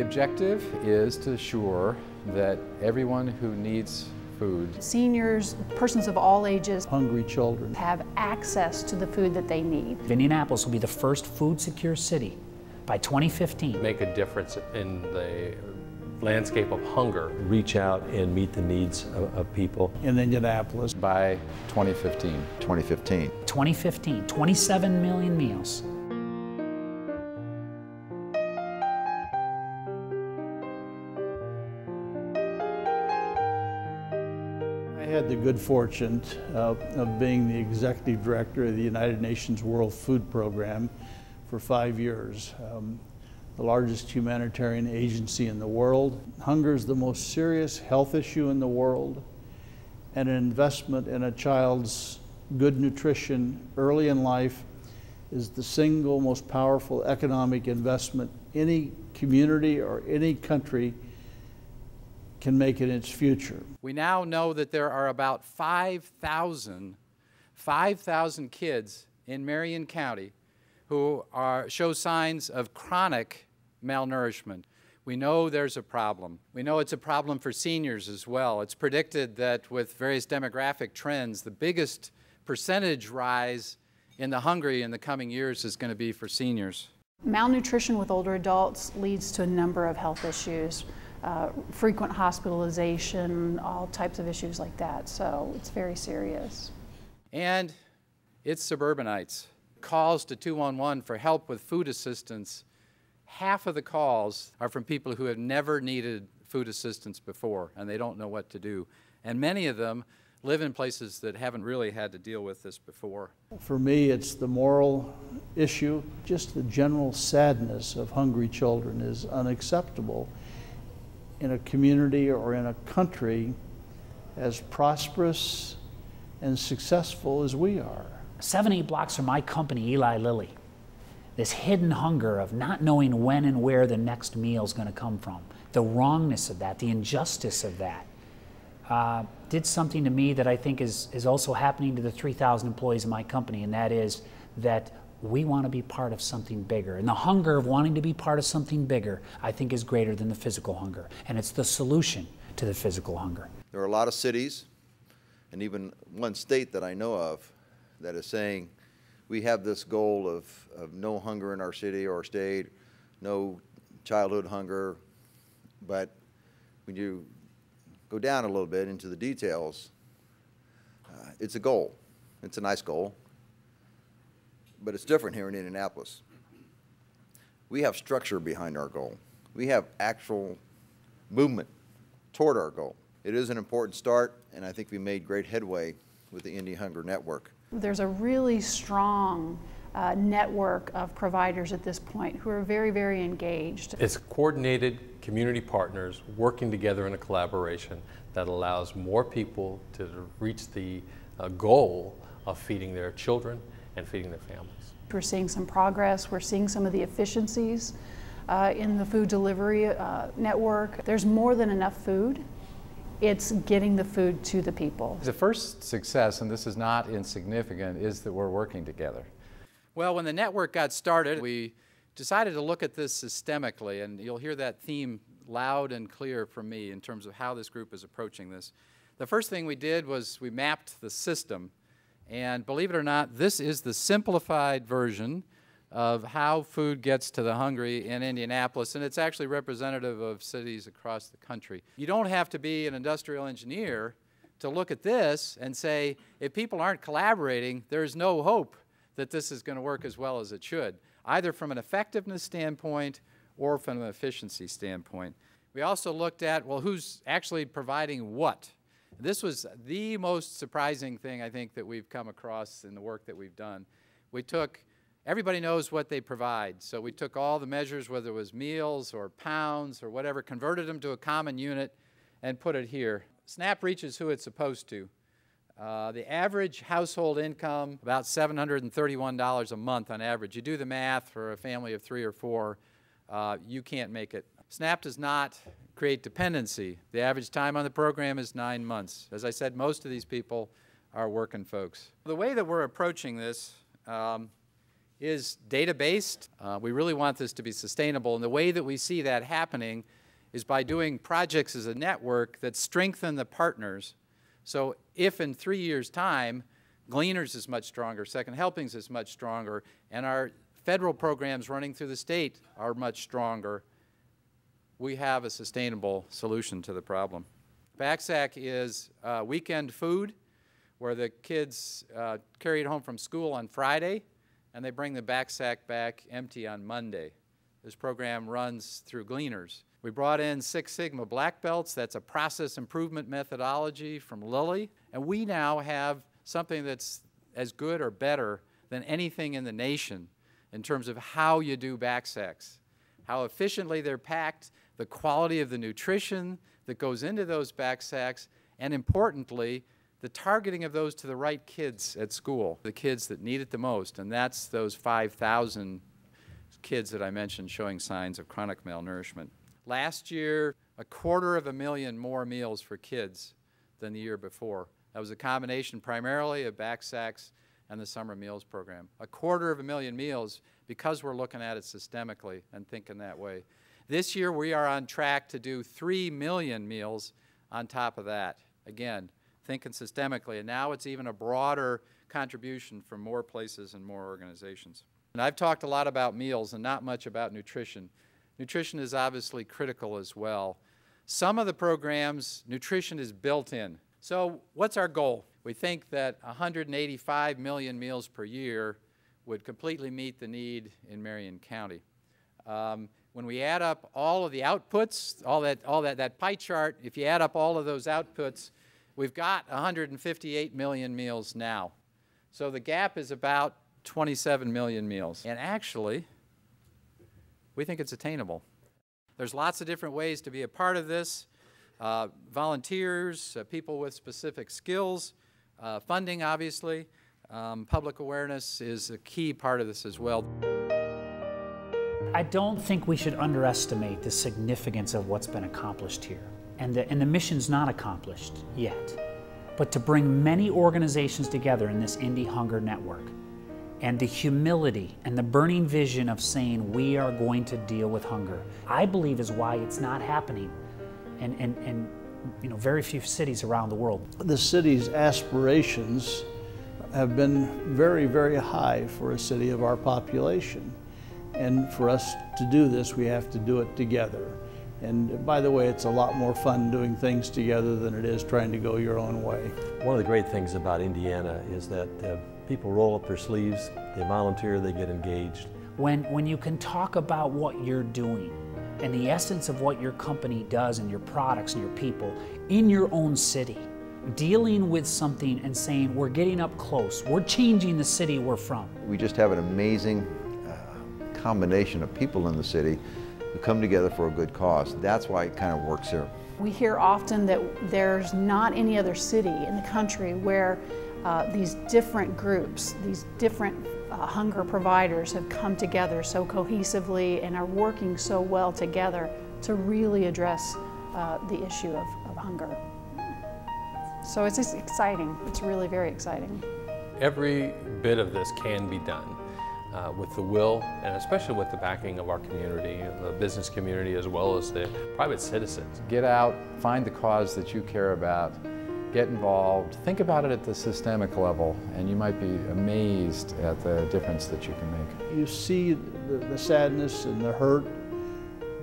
The objective is to assure that everyone who needs food, seniors, persons of all ages, hungry children, have access to the food that they need. Indianapolis will be the first food-secure city by 2015. Make a difference in the landscape of hunger. Reach out and meet the needs of people. in Indianapolis. by 2015. 2015, 27 million meals. I had the good fortune of being the executive director of the United Nations World Food Program for 5 years. The largest humanitarian agency in the world. Hunger is the most serious health issue in the world, and an investment in a child's good nutrition early in life is the single most powerful economic investment any community or any country can make in its future. We now know that there are about 5,000 kids in Marion County who show signs of chronic malnourishment. We know there's a problem. We know it's a problem for seniors as well. It's predicted that with various demographic trends, the biggest percentage rise in the hungry in the coming years is going to be for seniors. Malnutrition with older adults leads to a number of health issues, frequent hospitalization, all types of issues like that. So it's very serious. And it's suburbanites. Calls to 211 for help with food assistance, half of the calls are from people who have never needed food assistance before, and they don't know what to do. And many of them live in places that haven't really had to deal with this before. For me, it's the moral issue. Just the general sadness of hungry children is unacceptable in a community or in a country as prosperous and successful as we are. 7-8 blocks from my company, Eli Lilly. This hidden hunger of not knowing when and where the next meal is going to come from. The wrongness of that, the injustice of that, did something to me that I think is also happening to the 3,000 employees of my company, and that is that we want to be part of something bigger. And the hunger of wanting to be part of something bigger, I think, is greater than the physical hunger. And it's the solution to the physical hunger. There are a lot of cities, and even one state that I know of, that is saying we have this goal of no hunger in our city or state, no childhood hunger, but when you go down a little bit into the details, it's a goal. It's a nice goal, but it's different here in Indianapolis. We have structure behind our goal. We have actual movement toward our goal. It is an important start, and I think we made great headway with the Indy Hunger Network. There's a really strong network of providers at this point who are very, very engaged. It's coordinated community partners working together in a collaboration that allows more people to reach the goal of feeding their children and feeding their families. We're seeing some progress. We're seeing some of the efficiencies in the food delivery network. There's more than enough food. It's getting the food to the people. The first success, and this is not insignificant, is that we're working together. Well, when the network got started, we decided to look at this systemically, and you'll hear that theme loud and clear from me in terms of how this group is approaching this. The first thing we did was we mapped the system, and believe it or not, this is the simplified version of how food gets to the hungry in Indianapolis, and it's actually representative of cities across the country. You don't have to be an industrial engineer to look at this and say, if people aren't collaborating, there's no hope that this is going to work as well as it should, either from an effectiveness standpoint or from an efficiency standpoint. We also looked at, well, who's actually providing what? This was the most surprising thing, I think, that we've come across in the work that we've done. We took everybody knows what they provide, so we took all the measures, whether it was meals or pounds or whatever, converted them to a common unit and put it here. SNAP reaches who it's supposed to. The average household income, about $731 a month on average. You do the math for a family of 3 or 4, you can't make it. SNAP does not create dependency. The average time on the program is 9 months. As I said, most of these people are working folks. The way that we're approaching this is data-based. We really want this to be sustainable, and the way that we see that happening is by doing projects as a network that strengthen the partners. So if in 3 years' time, Gleaners is much stronger, Second Helpings is much stronger, and our federal programs running through the state are much stronger, we have a sustainable solution to the problem. Backsack is weekend food where the kids carry it home from school on Friday and they bring the backsack back empty on Monday. This program runs through Gleaners. We brought in Six Sigma Black Belts. That's a process improvement methodology from Lilly. And we now have something that's as good or better than anything in the nation in terms of how you do backsacks, how efficiently they're packed, the quality of the nutrition that goes into those backsacks, and importantly, the targeting of those to the right kids at school, the kids that need it the most, and that's those 5,000 kids that I mentioned showing signs of chronic malnourishment. Last year, 250,000 more meals for kids than the year before. That was a combination primarily of backsacks and the summer meals program. 250,000 meals because we're looking at it systemically and thinking that way. This year we are on track to do 3 million meals on top of that. Again, thinking systemically, and now it's even a broader contribution from more places and more organizations. And I've talked a lot about meals and not much about nutrition. Nutrition is obviously critical as well. Some of the programs, nutrition is built in. So what's our goal? We think that 185 million meals per year would completely meet the need in Marion County. When we add up all of the outputs, that pie chart, if you add up all of those outputs, we've got 158 million meals now. So the gap is about 27 million meals. And actually, we think it's attainable. There's lots of different ways to be a part of this. Volunteers, people with specific skills, funding obviously, public awareness is a key part of this as well. I don't think we should underestimate the significance of what's been accomplished here. And the mission's not accomplished yet. But to bring many organizations together in this Indy Hunger Network, and the humility and the burning vision of saying we are going to deal with hunger, I believe is why it's not happening in very few cities around the world. The city's aspirations have been very, very high for a city of our population. And for us to do this, we have to do it together. And by the way, it's a lot more fun doing things together than it is trying to go your own way. One of the great things about Indiana is that people roll up their sleeves, they volunteer, they get engaged. When you can talk about what you're doing and the essence of what your company does and your products and your people in your own city, dealing with something and saying we're getting up close, we're changing the city we're from. We just have an amazing combination of people in the city who come together for a good cause. That's why it kind of works here. We hear often that there's not any other city in the country where these different groups, these different hunger providers have come together so cohesively and are working so well together to really address the issue of hunger. So it's just exciting. It's really very exciting. Every bit of this can be done with the will and especially with the backing of our community, the business community as well as the private citizens. Get out, find the cause that you care about, get involved, think about it at the systemic level, and you might be amazed at the difference that you can make. You see the sadness and the hurt,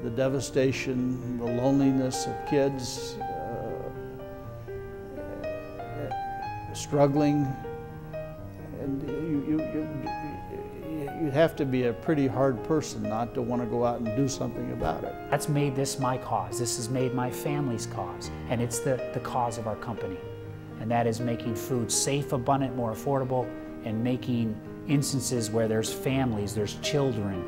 the devastation, the loneliness of kids struggling, and you have to be a pretty hard person not to want to go out and do something about it. That's made this my cause. This has made my family's cause. And it's the cause of our company. And that is making food safe, abundant, more affordable, and making instances where there's families, there's children,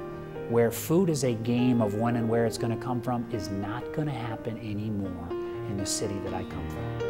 where food is a game of when and where it's going to come from is not going to happen anymore in the city that I come from.